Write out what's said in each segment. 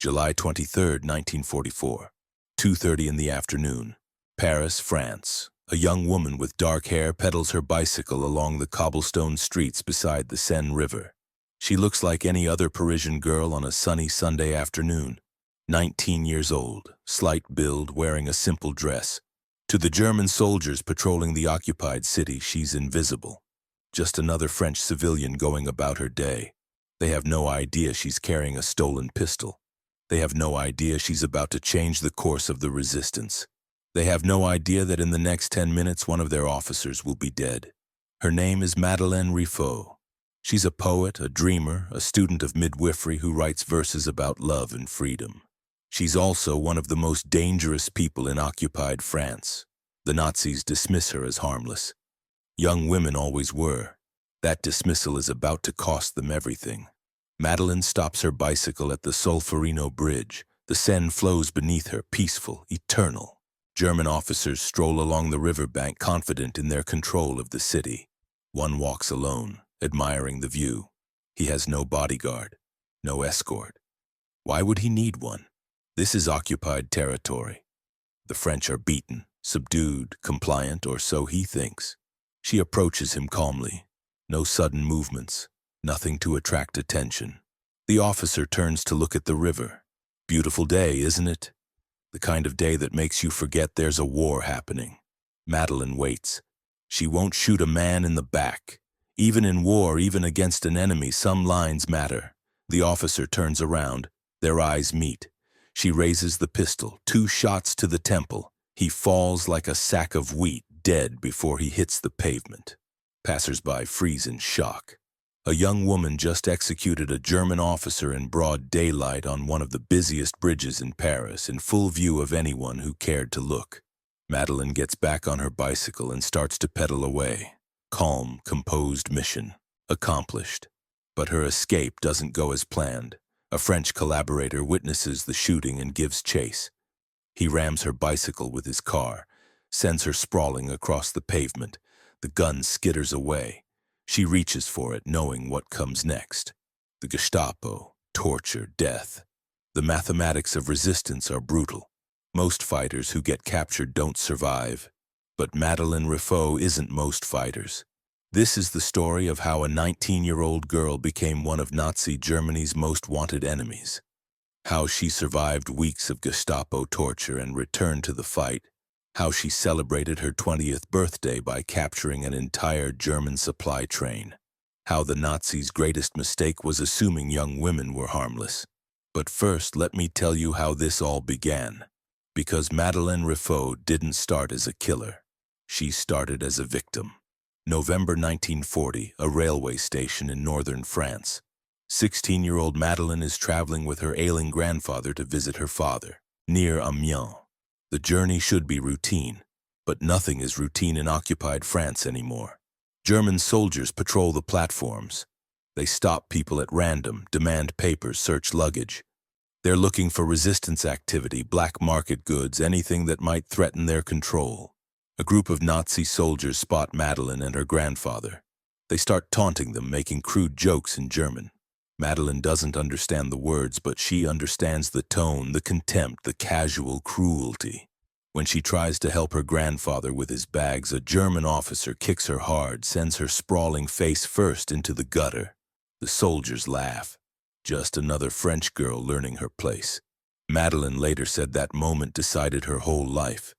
July 23, 1944, 2:30 in the afternoon. Paris, France. A young woman with dark hair pedals her bicycle along the cobblestone streets beside the Seine River. She looks like any other Parisian girl on a sunny Sunday afternoon. 19 years old, slight build, wearing a simple dress. To the German soldiers patrolling the occupied city, she's invisible. Just another French civilian going about her day. They have no idea she's carrying a stolen pistol. They have no idea she's about to change the course of the resistance. They have no idea that in the next 10 minutes one of their officers will be dead. Her name is Madeleine Riffaut. She's a poet, a dreamer, a student of midwifery who writes verses about love and freedom. She's also one of the most dangerous people in occupied France. The Nazis dismiss her as harmless. Young women always were. That dismissal is about to cost them everything. Madeleine stops her bicycle at the Solferino Bridge. The Seine flows beneath her, peaceful, eternal. German officers stroll along the riverbank, confident in their control of the city. One walks alone, admiring the view. He has no bodyguard, no escort. Why would he need one? This is occupied territory. The French are beaten, subdued, compliant, or so he thinks. She approaches him calmly. No sudden movements, nothing to attract attention. The officer turns to look at the river. Beautiful day, isn't it? The kind of day that makes you forget there's a war happening. Madeleine waits. She won't shoot a man in the back. Even in war, even against an enemy, some lines matter. The officer turns around. Their eyes meet. She raises the pistol, 2 shots to the temple. He falls like a sack of wheat, dead before he hits the pavement. Passers-by freeze in shock. A young woman just executed a German officer in broad daylight on one of the busiest bridges in Paris, in full view of anyone who cared to look. Madeleine gets back on her bicycle and starts to pedal away. Calm, composed mission. Accomplished. But her escape doesn't go as planned. A French collaborator witnesses the shooting and gives chase. He rams her bicycle with his car, sends her sprawling across the pavement. The gun skitters away. She reaches for it, knowing what comes next. The Gestapo, torture, death. The mathematics of resistance are brutal. Most fighters who get captured don't survive. But Madeleine Riffaut isn't most fighters. This is the story of how a 19-year-old girl became one of Nazi Germany's most wanted enemies. How she survived weeks of Gestapo torture and returned to the fight. How she celebrated her 20th birthday by capturing an entire German supply train. How the Nazis' greatest mistake was assuming young women were harmless. But first, let me tell you how this all began. Because Madeleine Riffaut didn't start as a killer. She started as a victim. November 1940, a railway station in northern France. 16-year-old Madeleine is traveling with her ailing grandfather to visit her father, near Amiens. The journey should be routine, but nothing is routine in occupied France anymore. German soldiers patrol the platforms. They stop people at random, demand papers, search luggage. They're looking for resistance activity, black market goods, anything that might threaten their control. A group of Nazi soldiers spot Madeleine and her grandfather. They start taunting them, making crude jokes in German. Madeleine doesn't understand the words, but she understands the tone, the contempt, the casual cruelty. When she tries to help her grandfather with his bags, a German officer kicks her hard, sends her sprawling face first into the gutter. The soldiers laugh. Just another French girl learning her place. Madeleine later said that moment decided her whole life.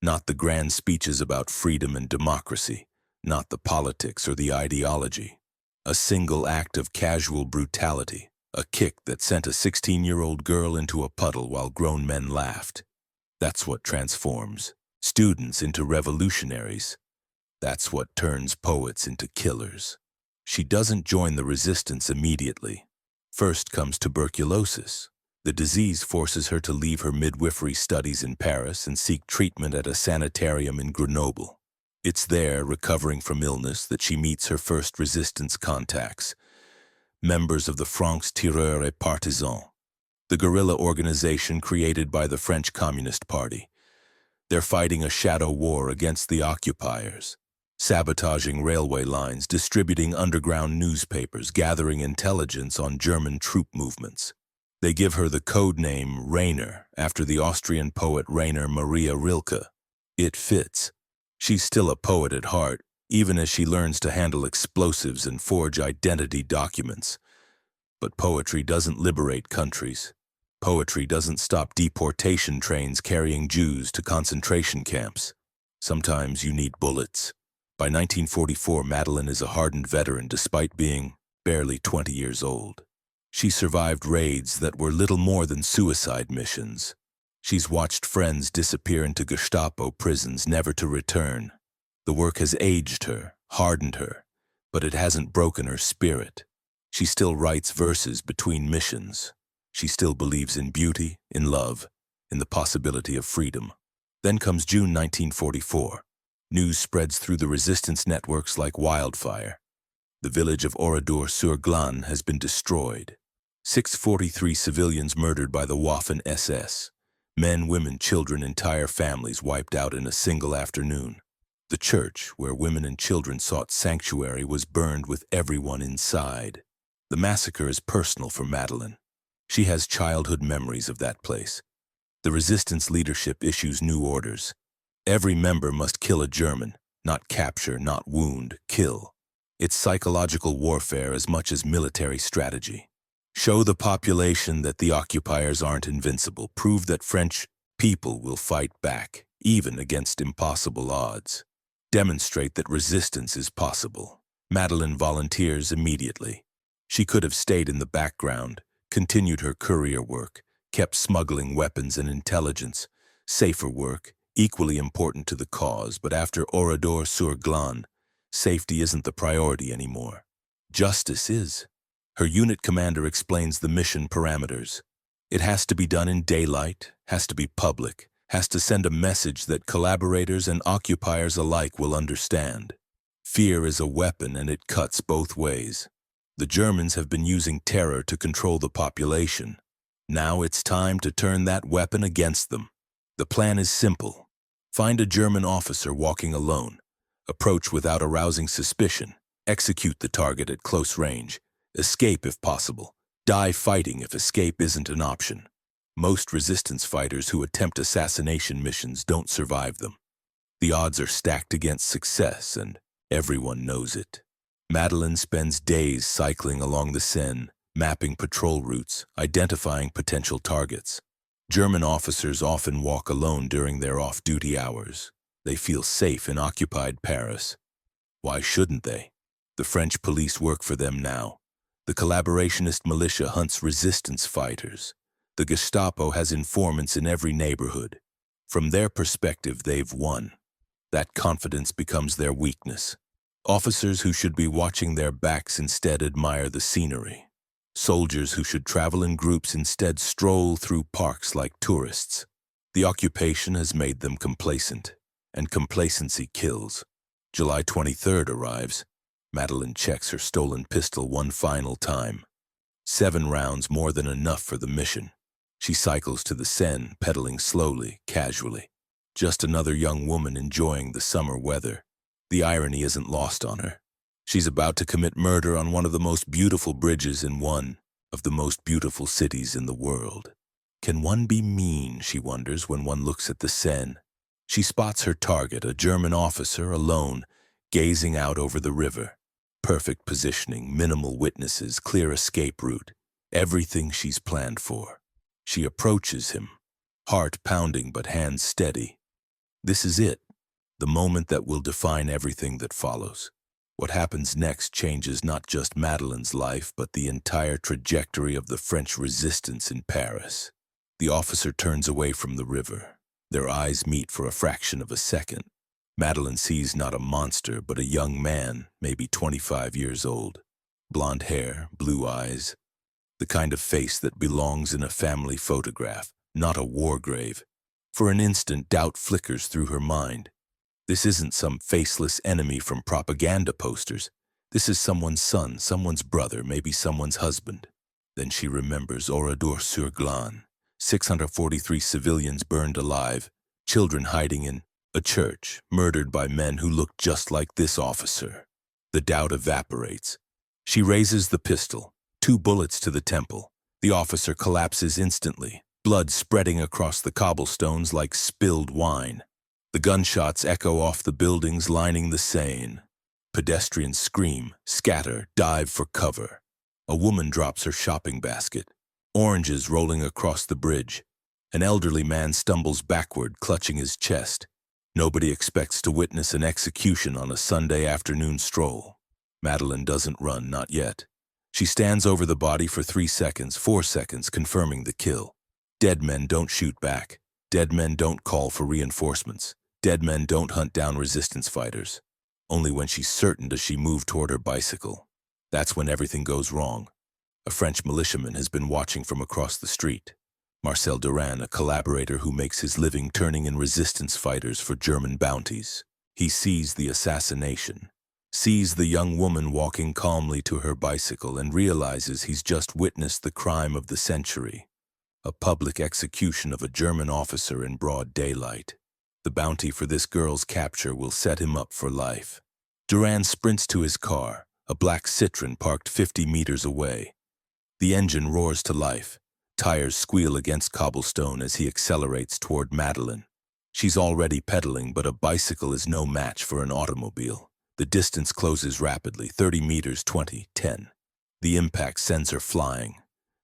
Not the grand speeches about freedom and democracy, not the politics or the ideology. A single act of casual brutality, a kick that sent a 16-year-old girl into a puddle while grown men laughed. That's what transforms students into revolutionaries. That's what turns poets into killers. She doesn't join the resistance immediately. First comes tuberculosis. The disease forces her to leave her midwifery studies in Paris and seek treatment at a sanitarium in Grenoble. It's there, recovering from illness, that she meets her first resistance contacts, members of the Francs Tireurs et Partisans, the guerrilla organization created by the French Communist Party. They're fighting a shadow war against the occupiers, sabotaging railway lines, distributing underground newspapers, gathering intelligence on German troop movements. They give her the code name Rainer, after the Austrian poet Rainer Maria Rilke. It fits. She's still a poet at heart, even as she learns to handle explosives and forge identity documents. But poetry doesn't liberate countries. Poetry doesn't stop deportation trains carrying Jews to concentration camps. Sometimes you need bullets. By 1944, Madeline is a hardened veteran despite being barely 20 years old. She survived raids that were little more than suicide missions. She's watched friends disappear into Gestapo prisons, never to return. The work has aged her, hardened her, but it hasn't broken her spirit. She still writes verses between missions. She still believes in beauty, in love, in the possibility of freedom. Then comes June 1944. News spreads through the resistance networks like wildfire. The village of Oradour-sur-Glane has been destroyed. 643 civilians murdered by the Waffen SS. Men, women, children, entire families wiped out in a single afternoon. The church, where women and children sought sanctuary, was burned with everyone inside. The massacre is personal for Madeline. She has childhood memories of that place. The resistance leadership issues new orders. Every member must kill a German, not capture, not wound, kill. It's psychological warfare as much as military strategy. Show the population that the occupiers aren't invincible. Prove that French people will fight back, even against impossible odds. Demonstrate that resistance is possible. Madeline volunteers immediately. She could have stayed in the background, continued her courier work, kept smuggling weapons and intelligence. Safer work, equally important to the cause, but after Oradour-sur-Glane, safety isn't the priority anymore. Justice is. Her unit commander explains the mission parameters. It has to be done in daylight, has to be public, has to send a message that collaborators and occupiers alike will understand. Fear is a weapon and it cuts both ways. The Germans have been using terror to control the population. Now it's time to turn that weapon against them. The plan is simple. Find a German officer walking alone. Approach without arousing suspicion. Execute the target at close range. Escape if possible. Die fighting if escape isn't an option. Most resistance fighters who attempt assassination missions don't survive them. The odds are stacked against success, and everyone knows it. Madeline spends days cycling along the Seine, mapping patrol routes, identifying potential targets. German officers often walk alone during their off-duty hours. They feel safe in occupied Paris. Why shouldn't they? The French police work for them now. The collaborationist militia hunts resistance fighters. The Gestapo has informants in every neighborhood. From their perspective, they've won. That confidence becomes their weakness. Officers who should be watching their backs instead admire the scenery. Soldiers who should travel in groups instead stroll through parks like tourists. The occupation has made them complacent, and complacency kills. July 23rd arrives. Madeline checks her stolen pistol one final time. 7 rounds, more than enough for the mission. She cycles to the Seine, pedaling slowly, casually. Just another young woman enjoying the summer weather. The irony isn't lost on her. She's about to commit murder on one of the most beautiful bridges in one of the most beautiful cities in the world. Can one be mean, she wonders, when one looks at the Seine? She spots her target, a German officer, alone, gazing out over the river. Perfect positioning, minimal witnesses, clear escape route. Everything she's planned for. She approaches him, heart pounding but hands steady. This is it, the moment that will define everything that follows. What happens next changes not just Madeline's life, but the entire trajectory of the French resistance in Paris. The officer turns away from the river. Their eyes meet for a fraction of a second. Madeline sees not a monster, but a young man, maybe 25 years old. Blonde hair, blue eyes. The kind of face that belongs in a family photograph, not a war grave. For an instant, doubt flickers through her mind. This isn't some faceless enemy from propaganda posters. This is someone's son, someone's brother, maybe someone's husband. Then she remembers Oradour-sur-Glane. 643 civilians burned alive, children hiding in a church, murdered by men who looked just like this officer. The doubt evaporates. She raises the pistol, 2 bullets to the temple. The officer collapses instantly, blood spreading across the cobblestones like spilled wine. The gunshots echo off the buildings lining the Seine. Pedestrians scream, scatter, dive for cover. A woman drops her shopping basket. Oranges rolling across the bridge. An elderly man stumbles backward, clutching his chest. Nobody expects to witness an execution on a Sunday afternoon stroll. Madeleine doesn't run, not yet. She stands over the body for 3 seconds, 4 seconds, confirming the kill. Dead men don't shoot back. Dead men don't call for reinforcements. Dead men don't hunt down resistance fighters. Only when she's certain does she move toward her bicycle. That's when everything goes wrong. A French militiaman has been watching from across the street. Marcel Duran, a collaborator who makes his living turning in resistance fighters for German bounties. He sees the assassination, sees the young woman walking calmly to her bicycle, and realizes he's just witnessed the crime of the century. A public execution of a German officer in broad daylight. The bounty for this girl's capture will set him up for life. Duran sprints to his car, a black Citroën parked 50 meters away. The engine roars to life. Tires squeal against cobblestone as he accelerates toward Madeleine. She's already pedaling, but a bicycle is no match for an automobile. The distance closes rapidly, 30 meters, 20, 10. The impact sends her flying.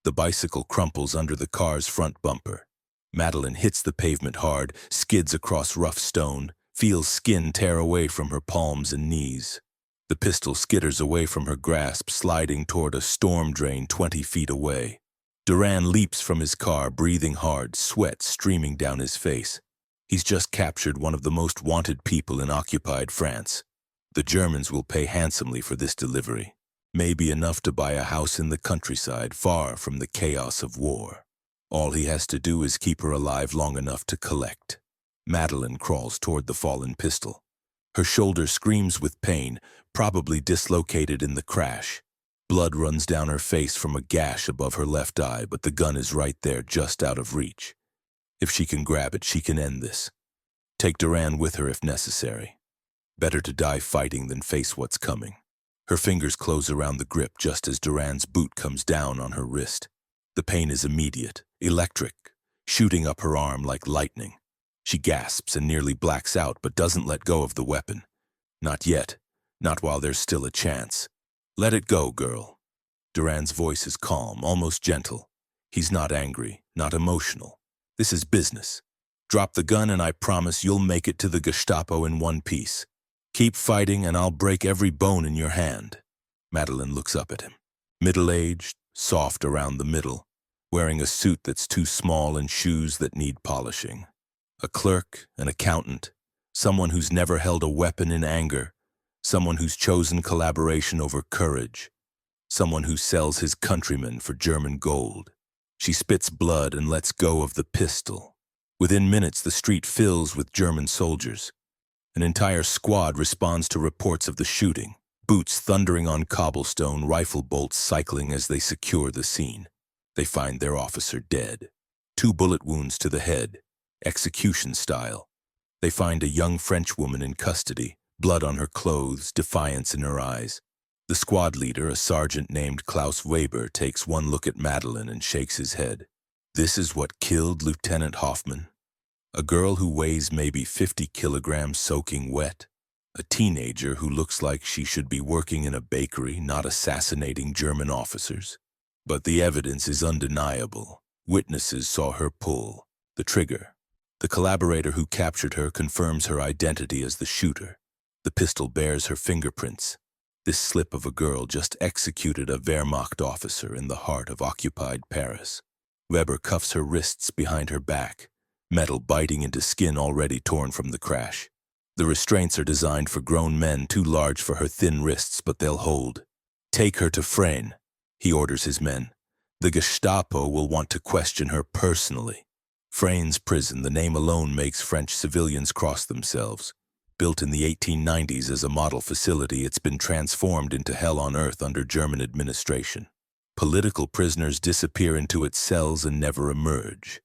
The bicycle crumples under the car's front bumper. Madeleine hits the pavement hard, skids across rough stone, feels skin tear away from her palms and knees. The pistol skitters away from her grasp, sliding toward a storm drain 20 feet away. Duran leaps from his car, breathing hard, sweat streaming down his face. He's just captured one of the most wanted people in occupied France. The Germans will pay handsomely for this delivery, maybe enough to buy a house in the countryside far from the chaos of war. All he has to do is keep her alive long enough to collect. Madeleine crawls toward the fallen pistol. Her shoulder screams with pain, probably dislocated in the crash. Blood runs down her face from a gash above her left eye, but the gun is right there, just out of reach. If she can grab it, she can end this. Take Duran with her if necessary. Better to die fighting than face what's coming. Her fingers close around the grip just as Duran's boot comes down on her wrist. The pain is immediate, electric, shooting up her arm like lightning. She gasps and nearly blacks out, but doesn't let go of the weapon. Not yet. Not while there's still a chance. Let it go, girl. Duran's voice is calm, almost gentle. He's not angry, not emotional. This is business. Drop the gun and I promise you'll make it to the Gestapo in one piece. Keep fighting and I'll break every bone in your hand. Madeleine looks up at him. Middle-aged, soft around the middle, wearing a suit that's too small and shoes that need polishing. A clerk, an accountant, someone who's never held a weapon in anger, someone who's chosen collaboration over courage, someone who sells his countrymen for German gold. She spits blood and lets go of the pistol. Within minutes, the street fills with German soldiers. An entire squad responds to reports of the shooting, boots thundering on cobblestone, rifle bolts cycling as they secure the scene. They find their officer dead. 2 bullet wounds to the head, execution style. They find a young French woman in custody, blood on her clothes, defiance in her eyes. The squad leader, a sergeant named Klaus Weber, takes one look at Madeleine and shakes his head. This is what killed Lieutenant Hoffman? A girl who weighs maybe 50 kilograms soaking wet? A teenager who looks like she should be working in a bakery, not assassinating German officers? But the evidence is undeniable. Witnesses saw her pull the trigger. The collaborator who captured her confirms her identity as the shooter. The pistol bears her fingerprints. This slip of a girl just executed a Wehrmacht officer in the heart of occupied Paris. Weber cuffs her wrists behind her back, metal biting into skin already torn from the crash. The restraints are designed for grown men, too large for her thin wrists, but they'll hold. Take her to Freyne, he orders his men. The Gestapo will want to question her personally. Freyne's prison, the name alone makes French civilians cross themselves. Built in the 1890s as a model facility, it's been transformed into hell on earth under German administration. Political prisoners disappear into its cells and never emerge.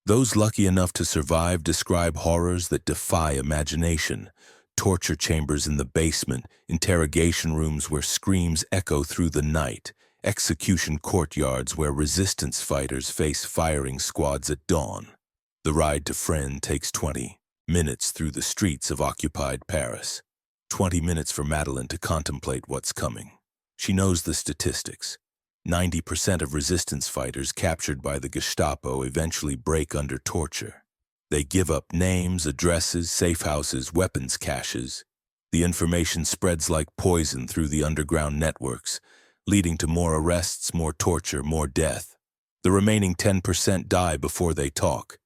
Those lucky enough to survive describe horrors that defy imagination. Torture chambers in the basement, interrogation rooms where screams echo through the night, execution courtyards where resistance fighters face firing squads at dawn. The ride to Fresnes takes 20 minutes through the streets of occupied Paris. 20 minutes for Madeleine to contemplate what's coming. She knows the statistics. 90% of resistance fighters captured by the Gestapo eventually break under torture. They give up names, addresses, safe houses, weapons caches. The information spreads like poison through the underground networks, leading to more arrests, more torture, more death. The remaining 10% die before they talk.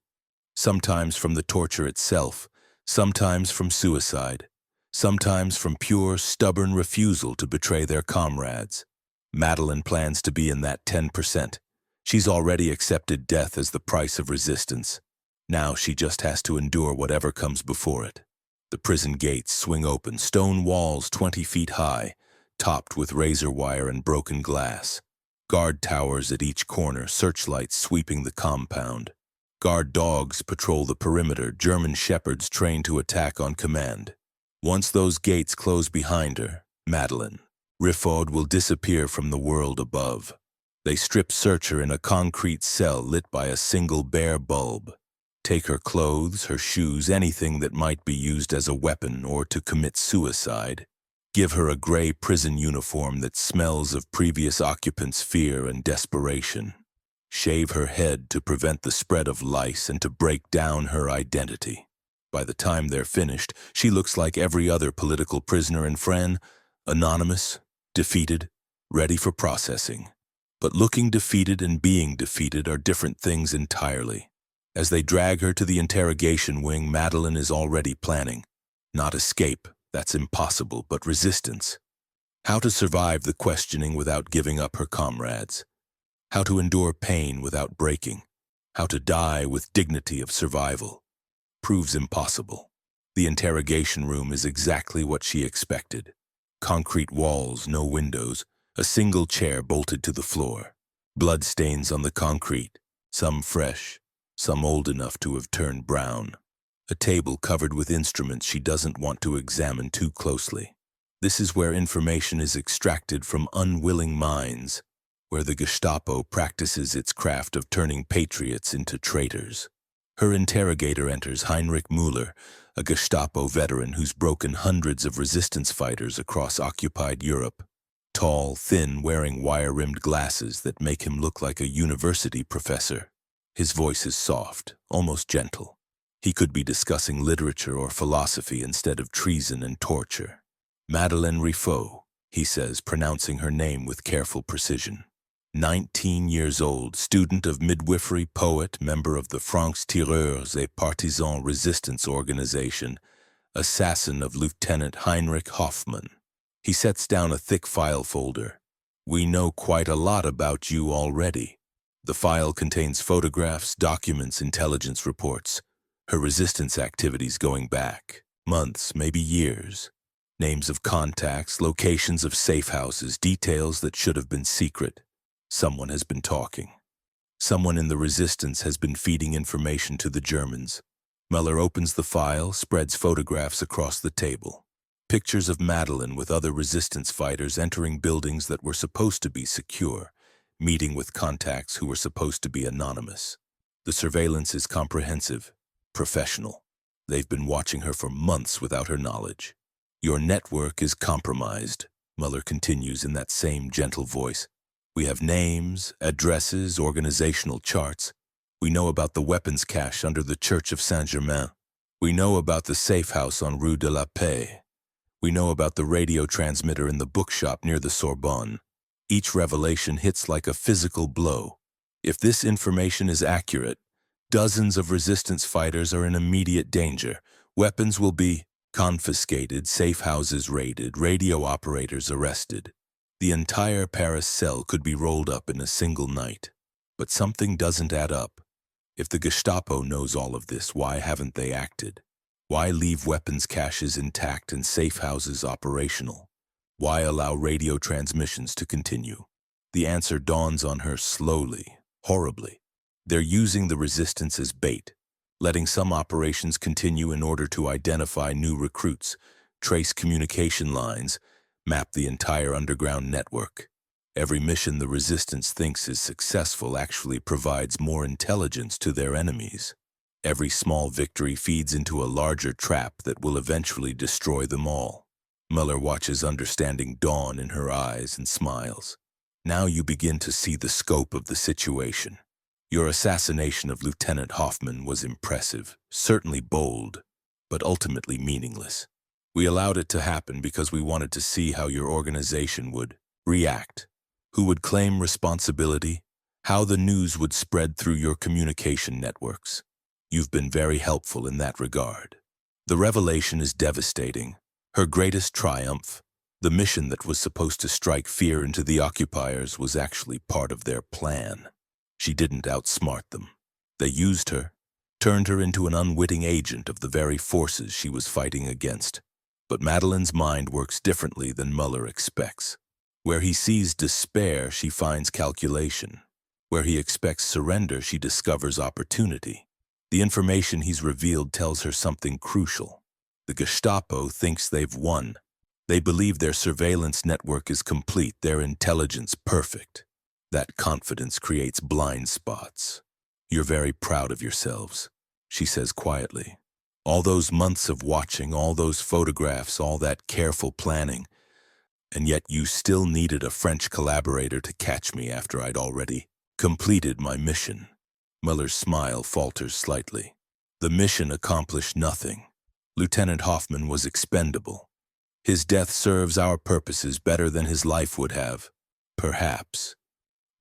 Sometimes from the torture itself, sometimes from suicide, sometimes from pure, stubborn refusal to betray their comrades. Madeleine plans to be in that 10%. She's already accepted death as the price of resistance. Now she just has to endure whatever comes before it. The prison gates swing open, stone walls 20 feet high, topped with razor wire and broken glass. Guard towers at each corner, searchlights sweeping the compound. Guard dogs patrol the perimeter, German shepherds trained to attack on command. Once those gates close behind her, Madeleine, Riffaud will disappear from the world above. They strip-search her in a concrete cell lit by a single bare bulb. Take her clothes, her shoes, anything that might be used as a weapon or to commit suicide. Give her a gray prison uniform that smells of previous occupants' fear and desperation. Shave her head to prevent the spread of lice and to break down her identity. By the time they're finished, she looks like every other political prisoner in Fresnes, anonymous, defeated, ready for processing. But looking defeated and being defeated are different things entirely. As they drag her to the interrogation wing, Madeleine is already planning. Not escape, that's impossible, but resistance. How to survive the questioning without giving up her comrades. How to endure pain without breaking. How to die with dignity of survival. Proves impossible. The interrogation room is exactly what she expected. Concrete walls, no windows, a single chair bolted to the floor. Blood stains on the concrete, some fresh, some old enough to have turned brown. A table covered with instruments she doesn't want to examine too closely. This is where information is extracted from unwilling minds, where the Gestapo practices its craft of turning patriots into traitors. Her interrogator enters, Heinrich Müller, a Gestapo veteran who's broken hundreds of resistance fighters across occupied Europe. Tall, thin, wearing wire-rimmed glasses that make him look like a university professor. His voice is soft, almost gentle. He could be discussing literature or philosophy instead of treason and torture. Madeleine Riffaud, he says, pronouncing her name with careful precision. 19 years old, student of midwifery, poet, member of the Francs-Tireurs, a partisan resistance organization, assassin of Lieutenant Heinrich Hoffmann. He sets down a thick file folder. We know quite a lot about you already. The file contains photographs, documents, intelligence reports, her resistance activities going back, months, maybe years. Names of contacts, locations of safe houses, details that should have been secret. Someone has been talking. Someone in the resistance has been feeding information to the Germans. Muller opens the file, spreads photographs across the table. Pictures of Madeleine with other resistance fighters entering buildings that were supposed to be secure, meeting with contacts who were supposed to be anonymous. The surveillance is comprehensive, professional. They've been watching her for months without her knowledge. Your network is compromised, Muller continues in that same gentle voice. We have names, addresses, organizational charts. We know about the weapons cache under the Church of Saint-Germain. We know about the safe house on Rue de la Paix. We know about the radio transmitter in the bookshop near the Sorbonne. Each revelation hits like a physical blow. If this information is accurate, dozens of resistance fighters are in immediate danger. Weapons will be confiscated, safe houses raided, radio operators arrested. The entire Paris cell could be rolled up in a single night. But something doesn't add up. If the Gestapo knows all of this, why haven't they acted? Why leave weapons caches intact and safe houses operational? Why allow radio transmissions to continue? The answer dawns on her slowly, horribly. They're using the resistance as bait, letting some operations continue in order to identify new recruits, trace communication lines, map the entire underground network. Every mission the resistance thinks is successful actually provides more intelligence to their enemies. Every small victory feeds into a larger trap that will eventually destroy them all. Muller watches understanding dawn in her eyes and smiles. Now you begin to see the scope of the situation. Your assassination of Lieutenant Hoffman was impressive, certainly bold, but ultimately meaningless. We allowed it to happen because we wanted to see how your organization would react, who would claim responsibility, how the news would spread through your communication networks. You've been very helpful in that regard. The revelation is devastating. Her greatest triumph, the mission that was supposed to strike fear into the occupiers, was actually part of their plan. She didn't outsmart them. They used her, turned her into an unwitting agent of the very forces she was fighting against. But Madeline's mind works differently than Muller expects. Where he sees despair, she finds calculation. Where he expects surrender, she discovers opportunity. The information he's revealed tells her something crucial. The Gestapo thinks they've won. They believe their surveillance network is complete, their intelligence perfect. That confidence creates blind spots. You're very proud of yourselves, she says quietly. All those months of watching, all those photographs, all that careful planning, and yet you still needed a French collaborator to catch me after I'd already completed my mission. Muller's smile falters slightly. The mission accomplished nothing. Lieutenant Hoffman was expendable. His death serves our purposes better than his life would have. Perhaps.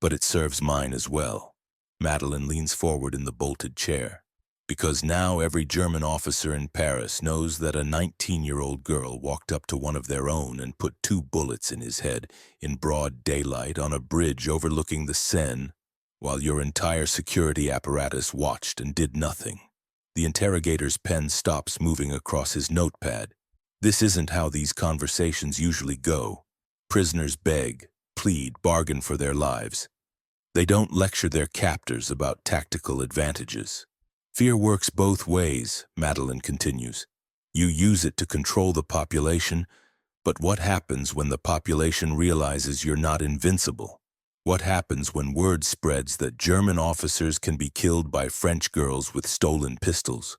But it serves mine as well. Madeline leans forward in the bolted chair. Because now every German officer in Paris knows that a 19-year-old girl walked up to one of their own and put 2 bullets in his head in broad daylight on a bridge overlooking the Seine, while your entire security apparatus watched and did nothing. The interrogator's pen stops moving across his notepad. This isn't how these conversations usually go. Prisoners beg, plead, bargain for their lives. They don't lecture their captors about tactical advantages. Fear works both ways, Madeline continues. You use it to control the population, but what happens when the population realizes you're not invincible? What happens when word spreads that German officers can be killed by French girls with stolen pistols?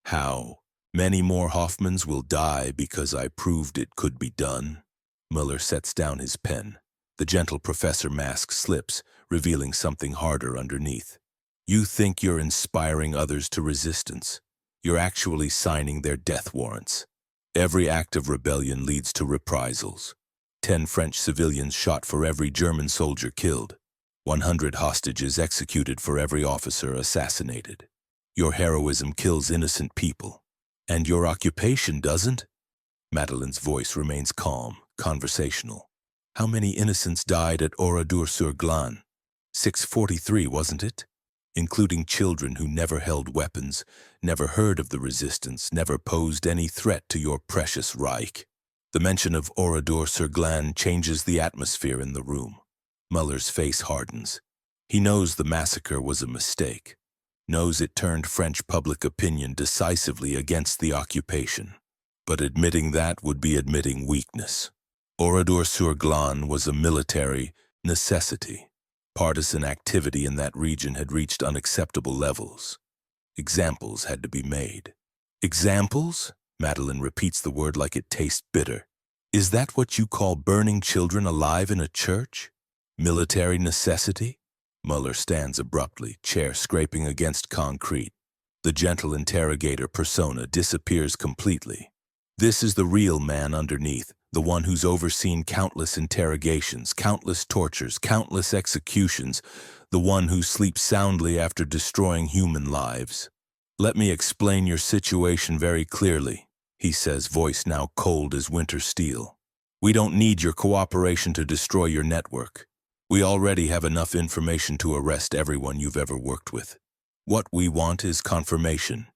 How many more Hoffmans will die because I proved it could be done? Muller sets down his pen. The gentle professor mask slips, revealing something harder underneath. You think you're inspiring others to resistance. You're actually signing their death warrants. Every act of rebellion leads to reprisals. 10 French civilians shot for every German soldier killed. 100 hostages executed for every officer assassinated. Your heroism kills innocent people. And your occupation doesn't? Madeline's voice remains calm, conversational. How many innocents died at Oradour-sur-Glane? 643, wasn't it? Including children who never held weapons, never heard of the resistance, never posed any threat to your precious Reich. The mention of Oradour-sur-Glane changes the atmosphere in the room. Muller's face hardens. He knows the massacre was a mistake, knows it turned French public opinion decisively against the occupation. But admitting that would be admitting weakness. Oradour-sur-Glane was a military necessity. Partisan activity in that region had reached unacceptable levels. Examples had to be made. Examples? Madeline repeats the word like it tastes bitter. Is that what you call burning children alive in a church? Military necessity? Muller stands abruptly, chair scraping against concrete. The gentle interrogator persona disappears completely. This is the real man underneath, the one who's overseen countless interrogations, countless tortures, countless executions, the one who sleeps soundly after destroying human lives. Let me explain your situation very clearly, he says, voice now cold as winter steel. We don't need your cooperation to destroy your network. We already have enough information to arrest everyone you've ever worked with. What we want is confirmation,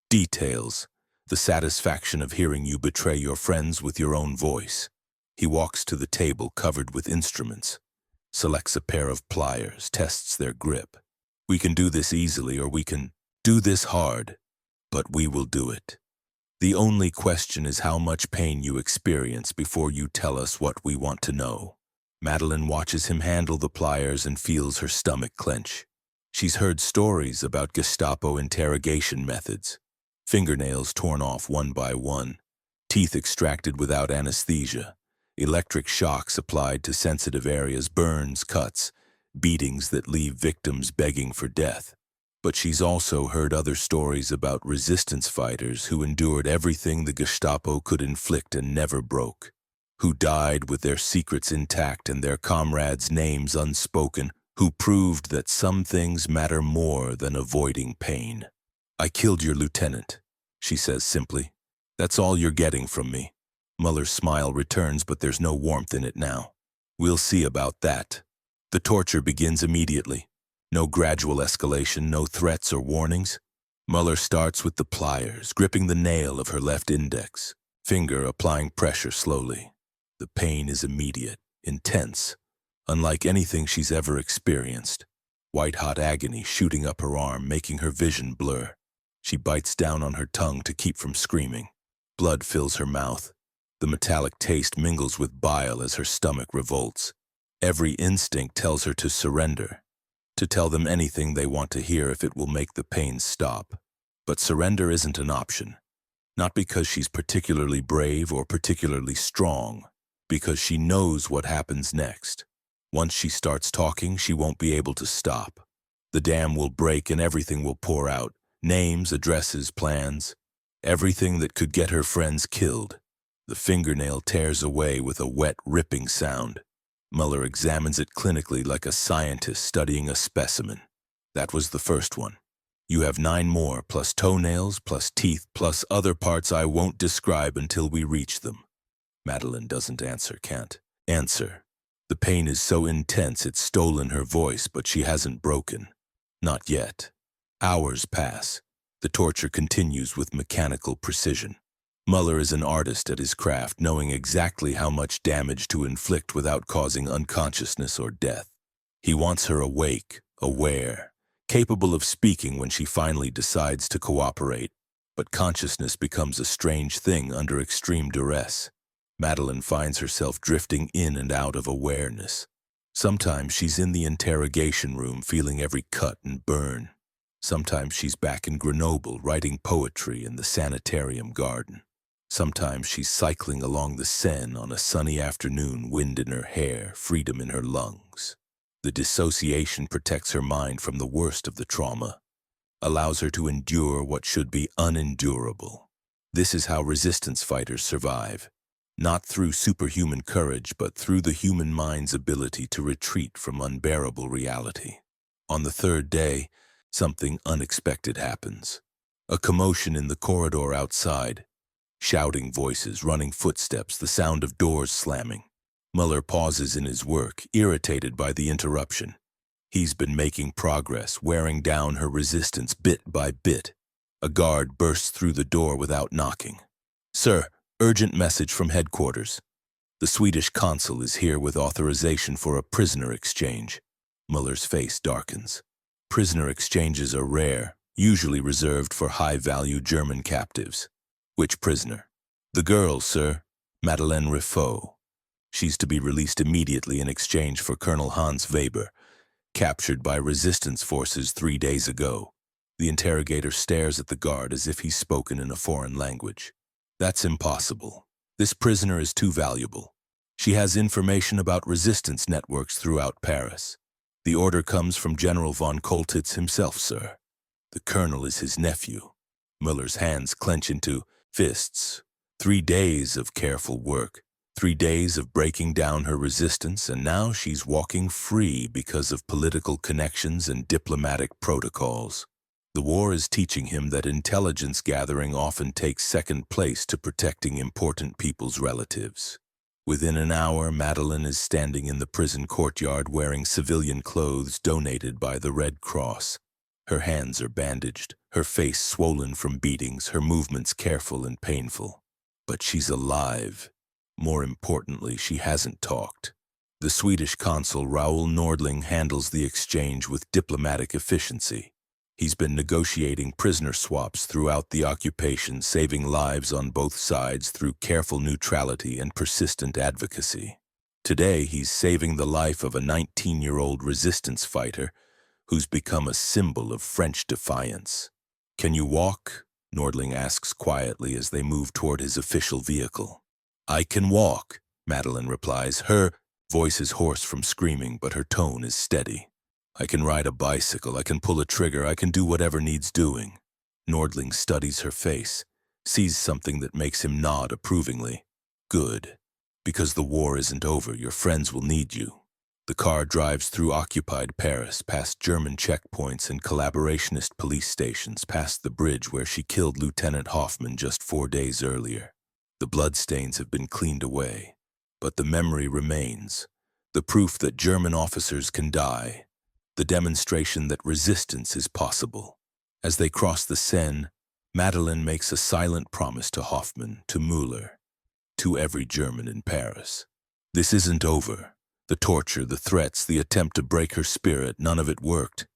details, the satisfaction of hearing you betray your friends with your own voice. He walks to the table covered with instruments, selects a pair of pliers, tests their grip. We can do this easily or we can do this hard, but we will do it. The only question is how much pain you experience before you tell us what we want to know. Madeline watches him handle the pliers and feels her stomach clench. She's heard stories about Gestapo interrogation methods. Fingernails torn off one by one, teeth extracted without anesthesia, electric shocks applied to sensitive areas, burns, cuts, beatings that leave victims begging for death. But she's also heard other stories about resistance fighters who endured everything the Gestapo could inflict and never broke, who died with their secrets intact and their comrades' names unspoken, who proved that some things matter more than avoiding pain. "I killed your lieutenant," she says simply. "That's all you're getting from me." Muller's smile returns, but there's no warmth in it now. "We'll see about that." The torture begins immediately. No gradual escalation, no threats or warnings. Muller starts with the pliers, gripping the nail of her left index, finger applying pressure slowly. The pain is immediate, intense, unlike anything she's ever experienced. White-hot agony shooting up her arm, making her vision blur. She bites down on her tongue to keep from screaming. Blood fills her mouth. The metallic taste mingles with bile as her stomach revolts. Every instinct tells her to surrender, to tell them anything they want to hear if it will make the pain stop. But surrender isn't an option. Not because she's particularly brave or particularly strong, because she knows what happens next. Once she starts talking, she won't be able to stop. The dam will break and everything will pour out. Names, addresses, plans. Everything that could get her friends killed. The fingernail tears away with a wet, ripping sound. Muller examines it clinically like a scientist studying a specimen. That was the first one. You have 9 more, plus toenails, plus teeth, plus other parts I won't describe until we reach them. Madeline doesn't answer, can't answer. The pain is so intense it's stolen her voice, but she hasn't broken. Not yet. Hours pass. The torture continues with mechanical precision. Muller is an artist at his craft, knowing exactly how much damage to inflict without causing unconsciousness or death. He wants her awake, aware, capable of speaking when she finally decides to cooperate. But consciousness becomes a strange thing under extreme duress. Madeline finds herself drifting in and out of awareness. Sometimes she's in the interrogation room feeling every cut and burn. Sometimes she's back in Grenoble writing poetry in the sanitarium garden. Sometimes she's cycling along the Seine on a sunny afternoon, wind in her hair, freedom in her lungs. The dissociation protects her mind from the worst of the trauma, allows her to endure what should be unendurable. This is how resistance fighters survive. Not through superhuman courage, but through the human mind's ability to retreat from unbearable reality. On the 3rd day, something unexpected happens. A commotion in the corridor outside. Shouting voices, running footsteps, the sound of doors slamming. Muller pauses in his work, irritated by the interruption. He's been making progress, wearing down her resistance bit by bit. A guard bursts through the door without knocking. "Sir, urgent message from headquarters. The Swedish consul is here with authorization for a prisoner exchange." Muller's face darkens. Prisoner exchanges are rare, usually reserved for high-value German captives. "Which prisoner?" "The girl, sir, Madeleine Riffaut. She's to be released immediately in exchange for Colonel Hans Weber, captured by resistance forces 3 days ago." The interrogator stares at the guard as if he's spoken in a foreign language. "That's impossible. This prisoner is too valuable. She has information about resistance networks throughout Paris. The order comes from General von Koltitz himself, sir. The colonel is his nephew." Muller's hands clench into fists. 3 days of careful work, 3 days of breaking down her resistance, and now she's walking free because of political connections and diplomatic protocols. The war is teaching him that intelligence gathering often takes second place to protecting important people's relatives. Within an hour, Madeline is standing in the prison courtyard wearing civilian clothes donated by the Red Cross. Her hands are bandaged, her face swollen from beatings, her movements careful and painful. But she's alive. More importantly, she hasn't talked. The Swedish consul Raoul Nordling handles the exchange with diplomatic efficiency. He's been negotiating prisoner swaps throughout the occupation, saving lives on both sides through careful neutrality and persistent advocacy. Today, he's saving the life of a 19-year-old resistance fighter who's become a symbol of French defiance. "Can you walk?" Nordling asks quietly as they move toward his official vehicle. "I can walk," Madeline replies. Her voice is hoarse from screaming, but her tone is steady. "I can ride a bicycle, I can pull a trigger, I can do whatever needs doing." Nordling studies her face, sees something that makes him nod approvingly. "Good. Because the war isn't over, your friends will need you." The car drives through occupied Paris, past German checkpoints and collaborationist police stations, past the bridge where she killed Lieutenant Hoffman just 4 days earlier. The bloodstains have been cleaned away, but the memory remains, the proof that German officers can die, the demonstration that resistance is possible. As they cross the Seine, Madeleine makes a silent promise to Hoffman, to Müller, to every German in Paris. This isn't over. The torture, the threats, the attempt to break her spirit, none of it worked.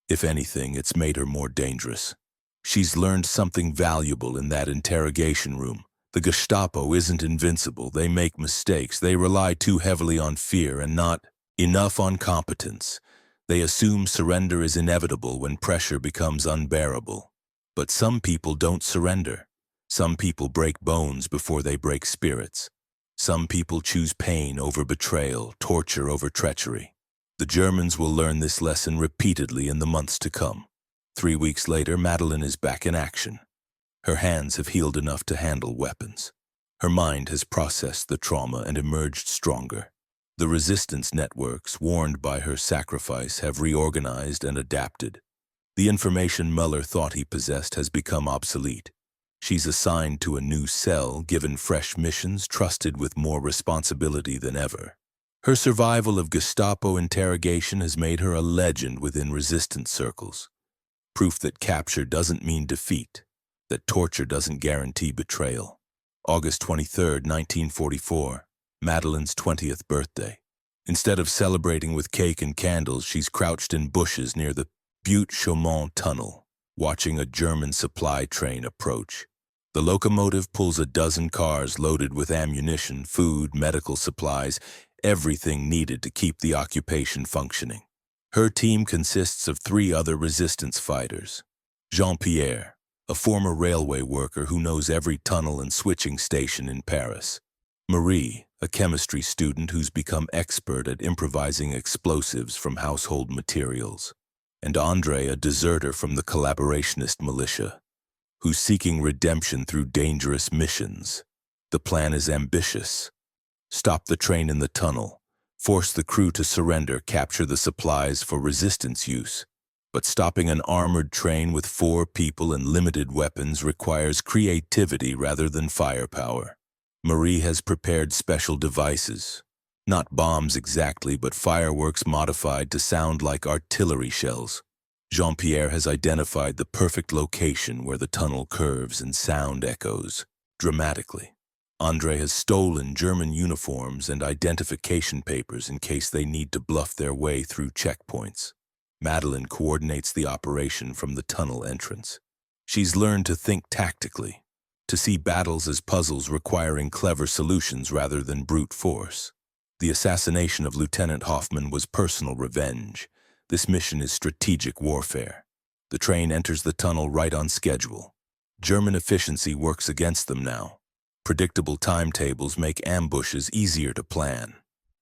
If anything, it's made her more dangerous. She's learned something valuable in that interrogation room. The Gestapo isn't invincible. They make mistakes. They rely too heavily on fear and not enough on competence. They assume surrender is inevitable when pressure becomes unbearable. But some people don't surrender. Some people break bones before they break spirits. Some people choose pain over betrayal, torture over treachery. The Germans will learn this lesson repeatedly in the months to come. 3 weeks later, Madeleine is back in action. Her hands have healed enough to handle weapons. Her mind has processed the trauma and emerged stronger. The resistance networks, warned by her sacrifice, have reorganized and adapted. The information Muller thought he possessed has become obsolete. She's assigned to a new cell, given fresh missions, trusted with more responsibility than ever. Her survival of Gestapo interrogation has made her a legend within resistance circles. Proof that capture doesn't mean defeat, that torture doesn't guarantee betrayal. August 23, 1944, Madeleine's 20th birthday. Instead of celebrating with cake and candles, she's crouched in bushes near the Butte-Chaumont tunnel, watching a German supply train approach. The locomotive pulls a dozen cars loaded with ammunition, food, medical supplies, everything needed to keep the occupation functioning. Her team consists of 3 other resistance fighters. Jean-Pierre, a former railway worker who knows every tunnel and switching station in Paris. Marie, a chemistry student who's become expert at improvising explosives from household materials. And André, a deserter from the collaborationist militia, who's seeking redemption through dangerous missions. The plan is ambitious. Stop the train in the tunnel, force the crew to surrender, capture the supplies for resistance use. But stopping an armored train with 4 people and limited weapons requires creativity rather than firepower. Marie has prepared special devices. Not bombs exactly, but fireworks modified to sound like artillery shells. Jean-Pierre has identified the perfect location where the tunnel curves and sound echoes dramatically. André has stolen German uniforms and identification papers in case they need to bluff their way through checkpoints. Madeleine coordinates the operation from the tunnel entrance. She's learned to think tactically, to see battles as puzzles requiring clever solutions rather than brute force. The assassination of Lieutenant Hoffman was personal revenge. This mission is strategic warfare. The train enters the tunnel right on schedule. German efficiency works against them now. Predictable timetables make ambushes easier to plan.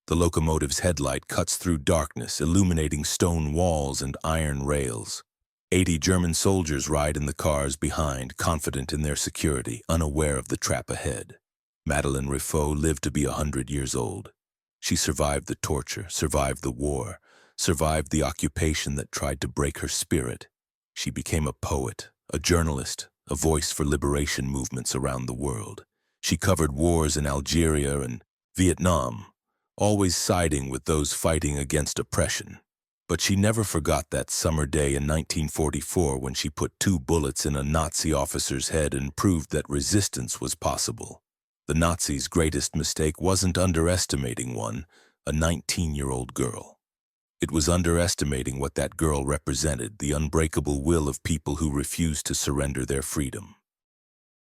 The locomotive's headlight cuts through darkness, illuminating stone walls and iron rails. 80 German soldiers ride in the cars behind, confident in their security, unaware of the trap ahead. Madeleine Riffaut lived to be 100 years old. She survived the torture, survived the war, survived the occupation that tried to break her spirit. She became a poet, a journalist, a voice for liberation movements around the world. She covered wars in Algeria and Vietnam, always siding with those fighting against oppression. But she never forgot that summer day in 1944 when she put 2 bullets in a Nazi officer's head and proved that resistance was possible. The Nazis' greatest mistake wasn't underestimating one, a 19-year-old girl. It was underestimating what that girl represented, the unbreakable will of people who refused to surrender their freedom.